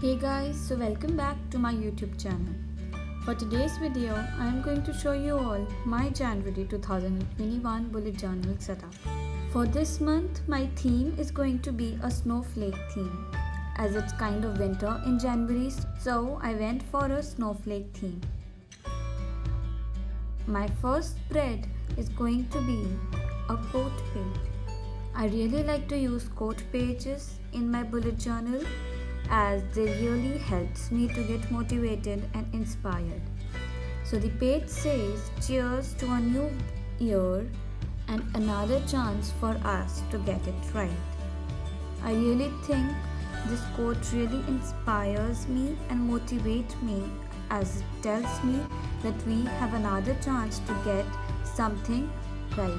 Hey guys, so welcome back to my YouTube channel. For today's video, I am going to show you all my January 2021 bullet journal setup. For this month, my theme is going to be a snowflake theme, as it's kind of winter in January, so I went for a snowflake theme. My first spread is going to be a quote page. I really like to use quote pages in my bullet journal as they really helps me to get motivated and inspired. So the page says, cheers to a new year and another chance for us to get it right. I really think this quote really inspires me and motivates me as it tells me that we have another chance to get something right.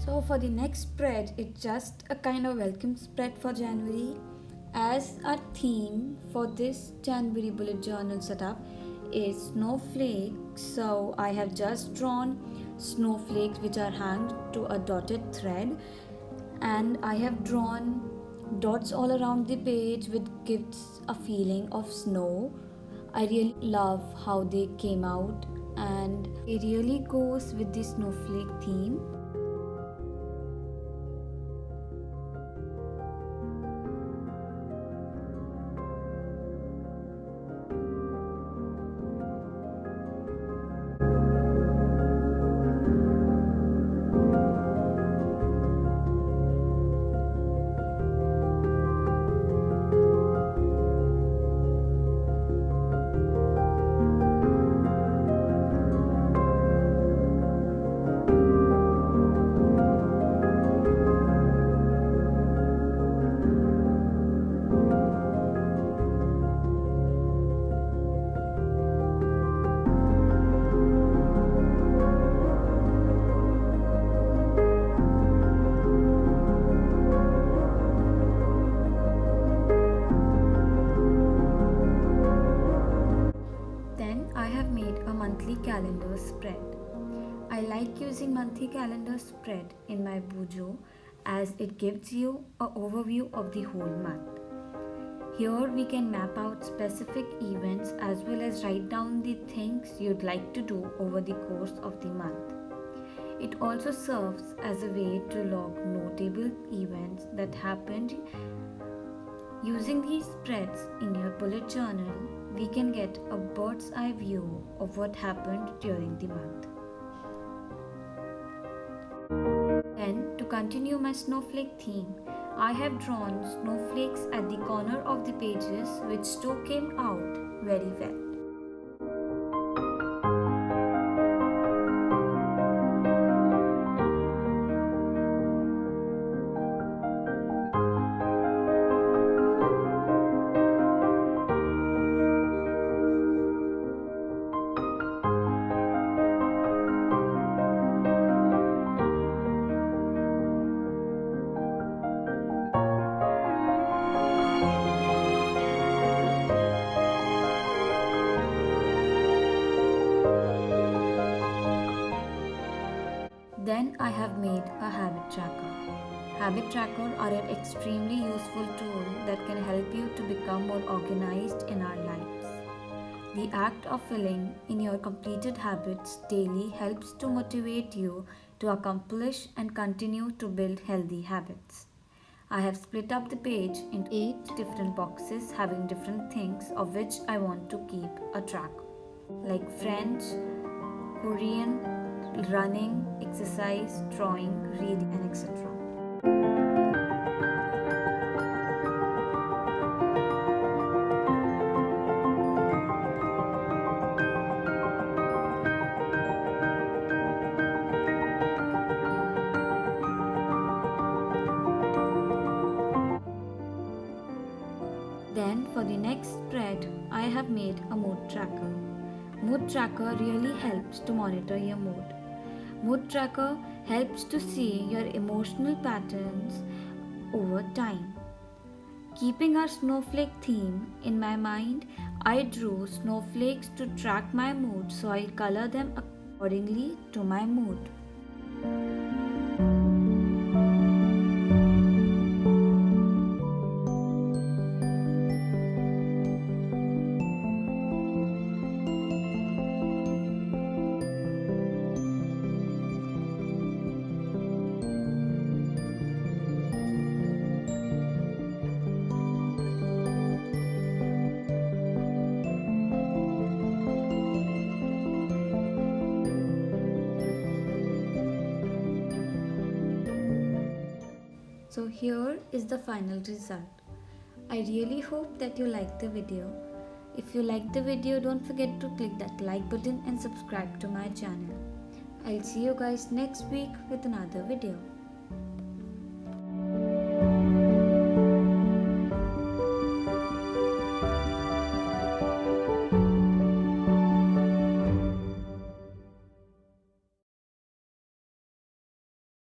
So for the next spread, it's just a kind of welcome spread for January, as our theme for this January bullet journal setup is snowflakes. So I have just drawn snowflakes which are hanged to a dotted thread, and I have drawn dots all around the page which gives a feeling of snow. I really love how they came out and it really goes with the snowflake theme. I have made a monthly calendar spread. I like using monthly calendar spread in my Bujo as it gives you an overview of the whole month. Here we can map out specific events as well as write down the things you'd like to do over the course of the month. It also serves as a way to log notable events that happened. Using these spreads in your bullet journal, we can get a bird's eye view of what happened during the month. Then, to continue my snowflake theme, I have drawn snowflakes at the corner of the pages which still came out very well. Then I have made a habit tracker. Habit trackers are an extremely useful tool that can help you to become more organized in our lives. The act of filling in your completed habits daily helps to motivate you to accomplish and continue to build healthy habits. I have split up the page into 8 different boxes having different things of which I want to keep a track, like French, Korean, running, exercise, drawing, reading, and etc. for the next spread, I have made a mood tracker. Mood tracker really helps to monitor your mood. Mood tracker helps to see your emotional patterns over time. Keeping our snowflake theme in my mind, I drew snowflakes to track my mood, so I'll color them accordingly to my mood. So here is the final result. I really hope that you liked the video. If you liked the video, don't forget to click that like button and subscribe to my channel. I'll see you guys next week with another video.